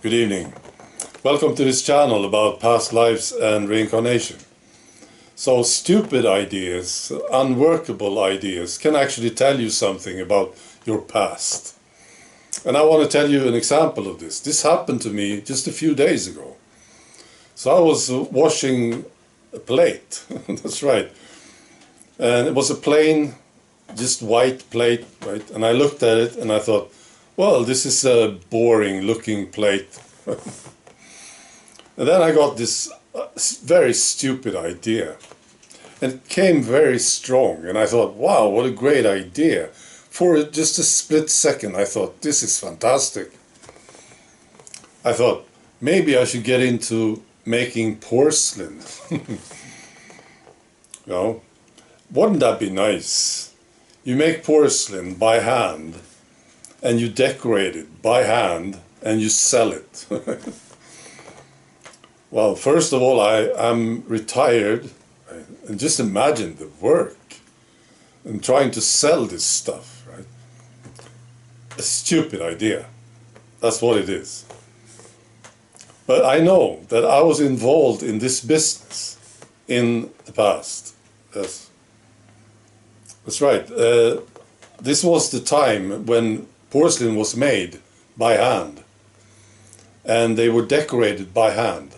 Good evening. Welcome to this channel about past lives and reincarnation. So stupid ideas, unworkable ideas can actually tell you something about your past. And I want to tell you an example of this. This happened to me just a few days ago. So I was washing a plate, that's right. And it was a plain, just white plate, right? And I looked at it and I thought, well, this is a boring looking plate. And then I got this very stupid idea. And it came very strong. And I thought, wow, what a great idea. For just a split second, I thought, this is fantastic. I thought, maybe I should get into making porcelain. You know, wouldn't that be nice? You make porcelain by hand, and you decorate it by hand, and you sell it. Well, first of all, I'm retired, right? And just imagine the work and trying to sell this stuff, right? A stupid idea. That's what it is. But I know that I was involved in this business in the past. Yes. That's right. This was the time when porcelain was made by hand. And they were decorated by hand.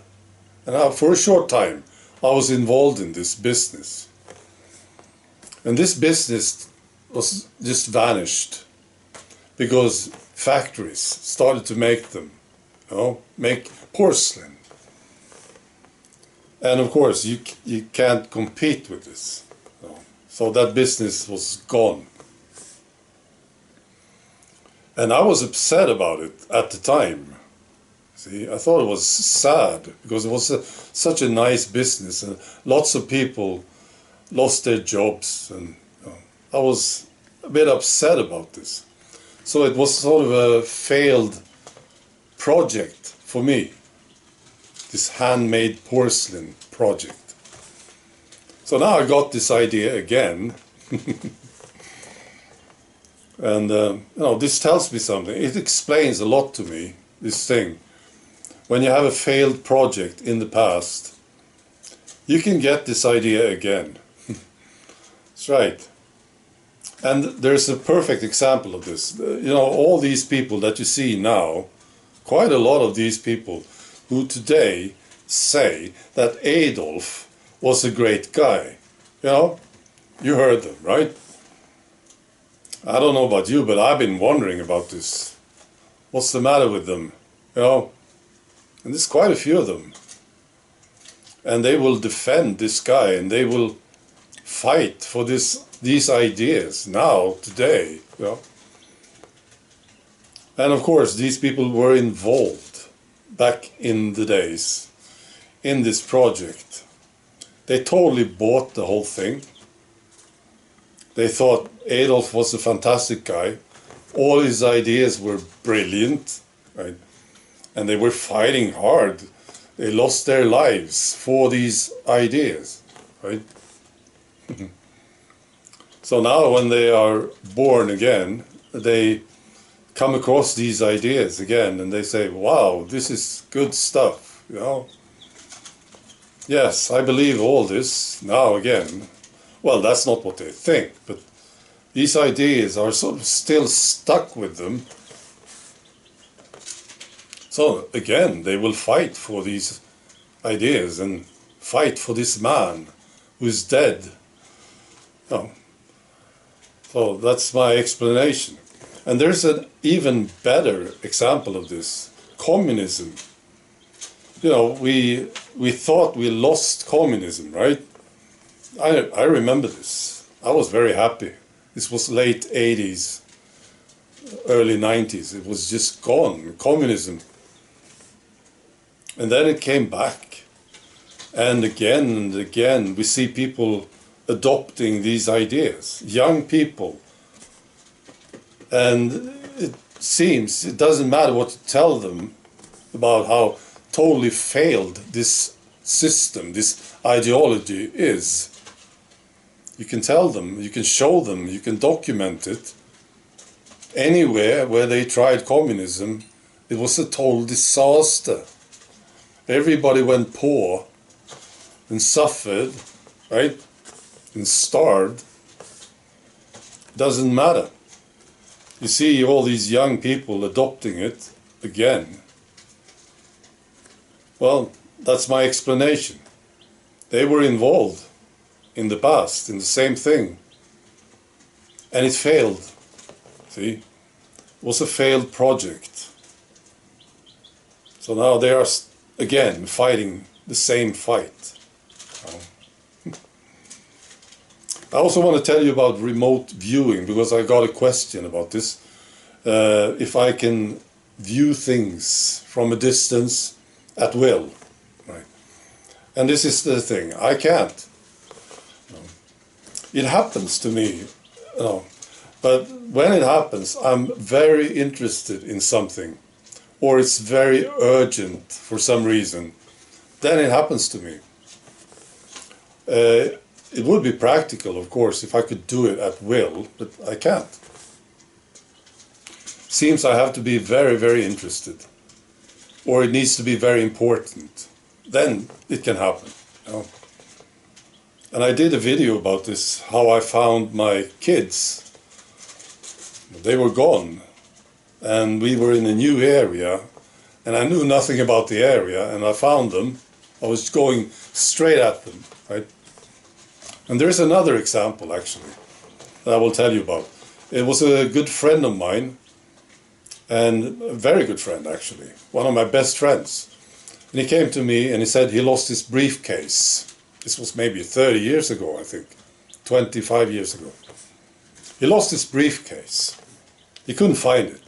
And for a short time, I was involved in this business. And this business was just vanished because factories started to make them, you know, make porcelain. And of course, you can't compete with this. You know. So that business was gone. And I was upset about it at the time. See, I thought it was sad because it was such a nice business and lots of people lost their jobs, and you know, I was a bit upset about this. So it was sort of a failed project for me, this handmade porcelain project. So now I got this idea again. And you know, this tells me something. It explains a lot to me, this thing. When you have a failed project in the past, you can get this idea again. That's right. And there's a perfect example of this. You know, all these people that you see now, quite a lot of these people who today say that Adolf was a great guy. You know, you heard them, right? I don't know about you, but I've been wondering about this. What's the matter with them? You know? And there's quite a few of them. And they will defend this guy and they will fight for these ideas now, today. You know? And of course, these people were involved back in the days in this project. They totally bought the whole thing. They thought Adolf was a fantastic guy. All his ideas were brilliant, right? And they were fighting hard. They lost their lives for these ideas, right? So now when they are born again, they come across these ideas again and they say, wow, this is good stuff, you know? Yes, I believe all this now again. Well, that's not what they think, but these ideas are sort of still stuck with them. So again, they will fight for these ideas and fight for this man who is dead. Oh. So that's my explanation. And there's an even better example of this. Communism. You know, we thought we lost communism, right? I remember this. I was very happy. This was late 80s, early 90s. It was just gone, communism. And then it came back. And again, we see people adopting these ideas, young people. And it seems, it doesn't matter what you tell them about how totally failed this system, this ideology is. You can tell them, you can show them, you can document it. Anywhere where they tried communism, it was a total disaster. Everybody went poor and suffered, right? And starved. Doesn't matter. You see all these young people adopting it again. Well, that's my explanation. They were involved in the past in the same thing. And it failed. See? It was a failed project. So now they are again fighting the same fight. I also want to tell you about remote viewing, because I got a question about this. If I can view things from a distance at will. Right? And this is the thing, I can't. It happens to me, but when it happens, I'm very interested in something, or it's very urgent for some reason, then it happens to me. It would be practical, of course, if I could do it at will, but I can't. Seems I have to be very, very interested, or it needs to be very important. Then it can happen. And I did a video about this, how I found my kids. They were gone, and we were in a new area, and I knew nothing about the area, and I found them. I was going straight at them, right? And there's another example, actually, that I will tell you about. It was a good friend of mine, and a very good friend, actually, one of my best friends. And he came to me and he said he lost his briefcase. This was maybe 30 years ago, I think, 25 years ago. He lost his briefcase. He couldn't find it.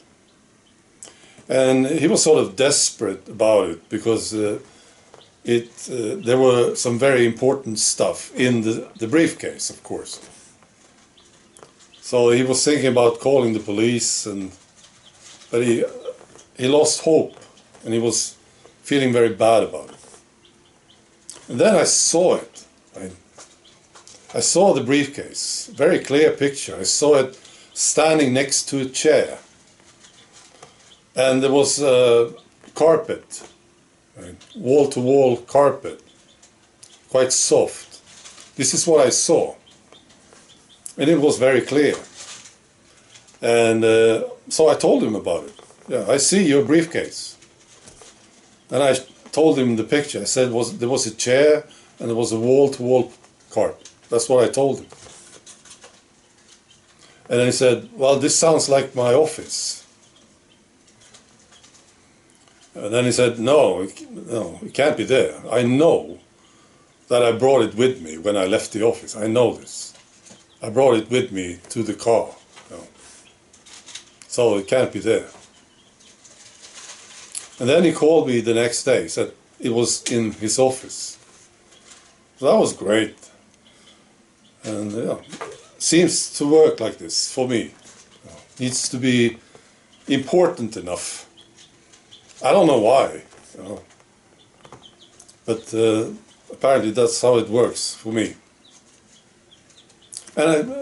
And he was sort of desperate about it, because there were some very important stuff in the briefcase, of course. So he was thinking about calling the police, but he lost hope, and he was feeling very bad about it. And then I saw it. I saw the briefcase, very clear picture. I saw it standing next to a chair. And there was carpet, right? Wall-to-wall carpet, quite soft. This is what I saw. And it was very clear. And so I told him about it. Yeah, I see your briefcase. And I told him the picture. I said there was a chair and there was a wall-to-wall carpet. That's what I told him. And then he said, well, this sounds like my office. And then he said, no, it can't be there. I know that I brought it with me when I left the office. I know this. I brought it with me to the car. So it can't be there. And then he called me the next day, said it was in his office. So that was great. And seems to work like this for me. Needs to be important enough. I don't know why, but apparently that's how it works for me. And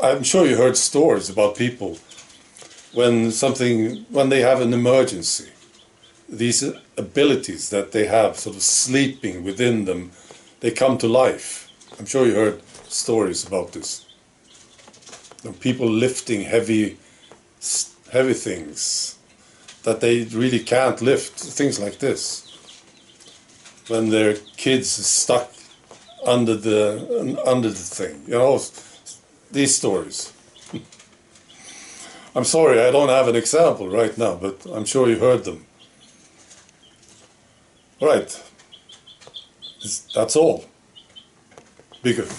I'm sure you heard stories about people when they have an emergency, these abilities that they have sort of sleeping within them, they come to life. I'm sure you heard stories about this. People lifting heavy things that they really can't lift, things like this. When their kids are stuck under the thing, these stories. I'm sorry, I don't have an example right now, but I'm sure you heard them. All right, that's all. Be good.